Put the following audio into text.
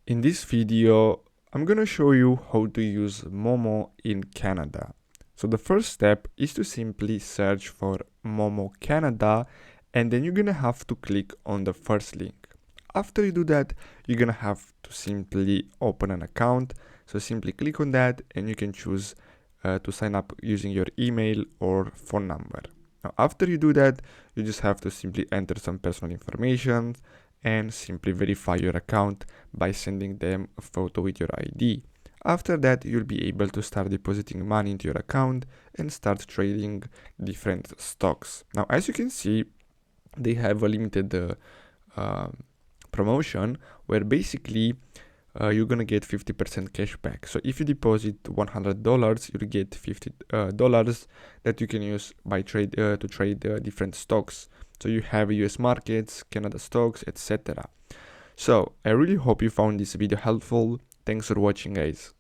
In this video, I'm gonna show you how to use MOOMOO in Canada. So the first step is to simply search for MOOMOO Canada, and then you're gonna have to click on the first link. After you do that, you're gonna have to simply open an account. So simply click on that and you can choose to sign up using your email or phone number. Now, after you do that, you just have to simply enter some personal information and simply verify your account by sending them a photo with your ID. After that, you'll be able to start depositing money into your account and start trading different stocks. Now, as you can see, they have a limited uh, promotion where basically you're gonna get 50% cash back. So if you deposit $100, you'll get $50 that you can use by to trade different stocks. So you have US markets, Canada stocks, etc. So I really hope you found this video helpful. Thanks for watching, guys.